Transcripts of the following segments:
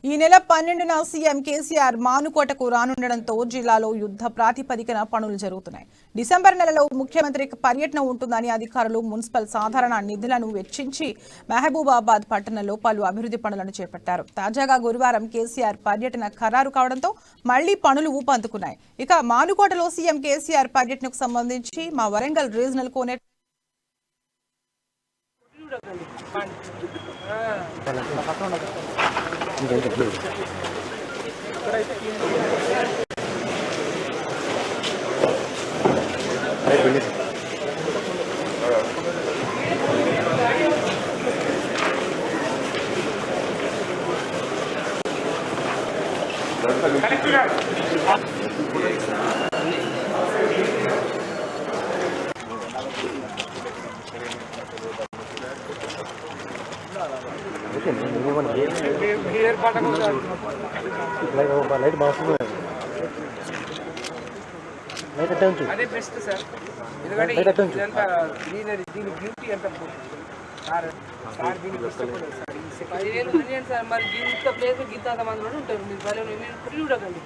ఈ నెల 12న సీఎం కేసీఆర్ మానుకోటకు రానుండడంతో జిల్లాలో యుద్ధ ప్రాతిపదికన పనులు జరుగుతున్నాయి. డిసెంబర్ నెలలో ముఖ్యమంత్రి పర్యటన ఉంటుందని అధికారులు మున్సిపల్ సాధారణ నిధులను వెచ్చించి మహబూబాబాద్ పట్టణంలో పలు అభివృద్ధి పనులను చేపట్టారు. తాజాగా గురువారం కేసీఆర్ పర్యటన ఖరారు కావడంతో మళ్లీ పనులు ఊపందుకున్నాయి. ఇక మానుకోటలో సీఎం కేసీఆర్ పర్యటనకు సంబంధించి మా వరంగల్ రీజనల్ కోనేట్ లైట్ బాగుంది. అదే బెస్ట్ సార్. ఎందుకంటే ఇదంతా దీని బ్యూటీ ఎంత సార్ సార్ దీనికి ఇష్టపడదు సార్. 10,000 మంది అండి సార్. మరి ఇంత ప్లేస్ గీత మంది కూడా ఉంటారు. మీరు భలే మీరు పుట్టి చూడకండి.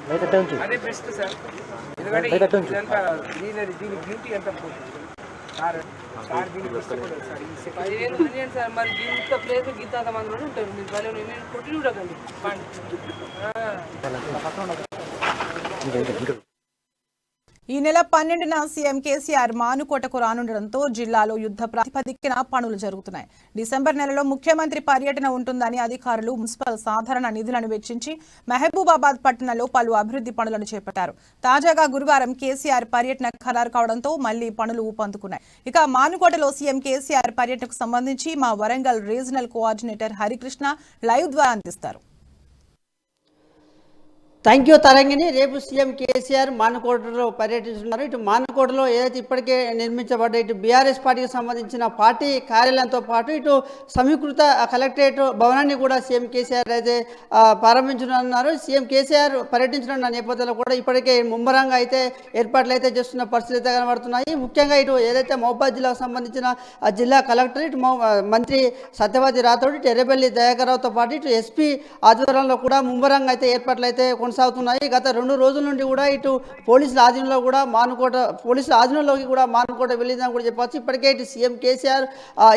లైట్ బాగుంది. అదే బెస్ట్ సార్. ఎందుకంటే ఇదంతా దీని బ్యూటీ ఎంత సార్ సార్ దీనికి ఇష్టపడదు సార్. 10,000 మంది అండి సార్. మరి ఇంత ప్లేస్ గీత మంది కూడా ఉంటారు. మీరు భలే మీరు పుట్టి చూడకండి. ఈ నెల 12న సీఎం కేసీఆర్ మానుకోటకు రానుండడంతో జిల్లాలో యుద్ధ ప్రాతిపదికన పనులు జరుగుతున్నాయి. డిసెంబర్ నెలలో ముఖ్యమంత్రి పర్యటన ఉంటుందని అధికారులు మున్సిపల్ సాధారణ నిధులను వెచ్చించి మహబూబాబాద్ పట్టణంలో పలు అభివృద్ధి పనులను చేపట్టారు. తాజాగా గురువారం కేసీఆర్ పర్యటన ఖరారు కావడంతో మళ్లీ పనులు ఊపందుకున్నాయి. ఇక మానుకోటలో సీఎం కేసీఆర్ పర్యటనకు సంబంధించి మా Warangal regional coordinator Harikrishna live ద్వారా అందిస్తారు. థ్యాంక్ యూ తరంగిణి. రేపు సీఎం కేసీఆర్ మానుకోటలో పర్యటిస్తున్నారు. ఇటు మానుకోటలో ఏదైతే ఇప్పటికే నిర్మించబడ్డ ఇటు బీఆర్ఎస్ పార్టీకి సంబంధించిన పార్టీ కార్యాలయంతో పాటు ఇటు సమీకృత కలెక్టరేట్ భవనాన్ని కూడా సీఎం కేసీఆర్ అయితే ప్రారంభించనున్నారు. సీఎం కేసీఆర్ పర్యటించనున్న నేపథ్యంలో కూడా ఇప్పటికే ముమ్మరంగా అయితే ఏర్పాట్లు అయితే చేస్తున్న పరిస్థితులు అయితే కనబడుతున్నాయి. ముఖ్యంగా ఇటు ఏదైతే మహబూబాబాద్ జిల్లాకు సంబంధించిన జిల్లా కలెక్టర్ ఇటు మంత్రి సత్యవతి రాథోడ్ ఇటు ఎర్రబెల్లి దయాకర్రావుతో పాటు ఇటు ఎస్పీ ఆధ్వర్యంలో కూడా ముమ్మరంగా అయితే ఏర్పాట్లు అయితే కొనసాగుతున్నాయి. గత 2 రోజుల నుండి కూడా ఇటు పోలీసుల ఆధీనంలో కూడా పోలీసుల ఆధీనంలోకి కూడా మానుకోట వెళ్ళిందని కూడా చెప్పవచ్చు. ఇప్పటికే ఇటు సీఎం కేసీఆర్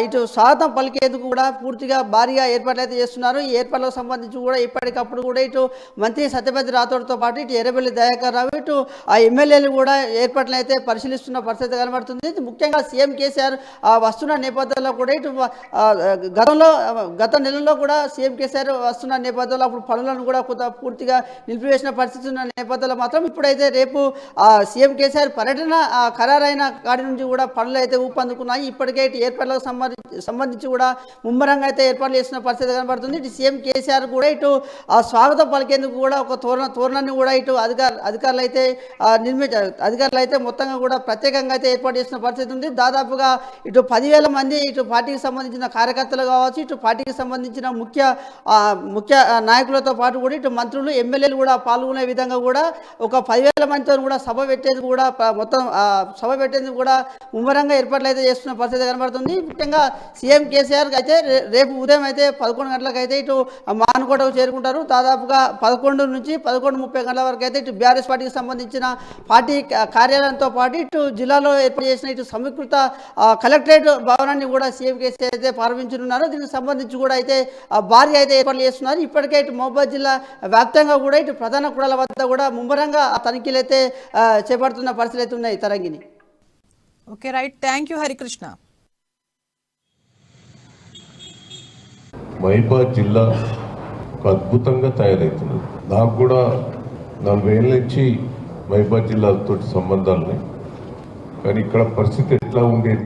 ఇటు స్వాగతం పలికేందుకు కూడా పూర్తిగా భారీగా ఏర్పాట్లు అయితే చేస్తున్నారు. ఈ ఏర్పాట్లకు సంబంధించి కూడా ఇప్పటికప్పుడు కూడా ఇటు మంత్రి సత్యపతి రాథోడ్తో పాటు ఇటు ఎర్రబెల్లి దయాకర్ రావు ఇటు ఆ ఎమ్మెల్యేలు కూడా ఏర్పాట్లు అయితే పరిశీలిస్తున్న పరిస్థితి కనబడుతుంది. ముఖ్యంగా సీఎం కేసీఆర్ వస్తున్న నేపథ్యంలో కూడా ఇటు గత నెలలో కూడా సీఎం కేసీఆర్ వస్తున్న నేపథ్యంలో అప్పుడు పనులను కూడా కొంత పూర్తిగా నిలిపివేసిన పరిస్థితి ఉన్న నేపథ్యంలో మాత్రం ఇప్పుడైతే రేపు సీఎం కేసీఆర్ పర్యటన ఖరారైన కాడి నుంచి కూడా పనులు అయితే ఊపందుకున్నాయి. ఇప్పటికే ఇటు ఏర్పాట్లకు సంబంధించి కూడా ముమ్మరంగా అయితే ఏర్పాట్లు చేసిన పరిస్థితి కనబడుతుంది. ఇటు సీఎం కేసీఆర్ కూడా ఇటు స్వాగతం పలికేందుకు కూడా ఒక తోరణాన్ని కూడా ఇటు అధికారులు అయితే మొత్తంగా కూడా ప్రత్యేకంగా అయితే ఏర్పాటు చేసిన పరిస్థితి ఉంది. దాదాపుగా ఇటు 10,000 మంది ఇటు పార్టీకి సంబంధించిన కార్యకర్తలు కావచ్చు, ఇటు పార్టీకి సంబంధించిన ముఖ్య నాయకులతో పాటు కూడా ఇటు మంత్రులు ఎమ్మెల్యేలు కూడా పాల్గొనే విధంగా కూడా ఒక 10,000 మందితో కూడా సభ పెట్టేందుకు కూడా ముమ్మరంగా ఏర్పాట్లు అయితే చేస్తున్న పరిస్థితి కనబడుతుంది. ముఖ్యంగా సీఎం కేసీఆర్ అయితే రేపు ఉదయం అయితే 11 గంటలకు అయితే ఇటు మానుకోటకు చేరుకుంటారు. దాదాపుగా 11 నుంచి 11:30 గంటల వరకు అయితే ఇటు బీఆర్ఎస్ పార్టీకి సంబంధించిన పార్టీ కార్యాలయంతో పాటు ఇటు జిల్లాలో ఏర్పాటు చేసిన ఇటు సమీకృత కలెక్టరేట్ భవనాన్ని కూడా సీఎం కేసీఆర్ అయితే ప్రారంభించనున్నారు. దీనికి సంబంధించి కూడా అయితే భారీ అయితే ఏర్పాట్లు చేస్తున్నారు. ఇప్పటికే ఇటు మహబూబాబాద్ జిల్లా వ్యాప్తంగా కూడా ఇటు ప్రధాన కులాల వద్ద కూడా ముమ్మరంగా తనిఖీలు అయితే చేపడుతున్న పరిస్థితులు అయితే ఉన్నాయి. Tarangini. Okay right, thank you Harikrishna. Mahabubabad జిల్లా అద్భుతంగా తయారవుతున్నది. నాకు కూడా 40 ఏళ్ళ నుంచి మహబూబాబాద్ జిల్లాతో సంబంధాలని కానీ ఇక్కడ పరిస్థితి ఎట్లా ఉండేది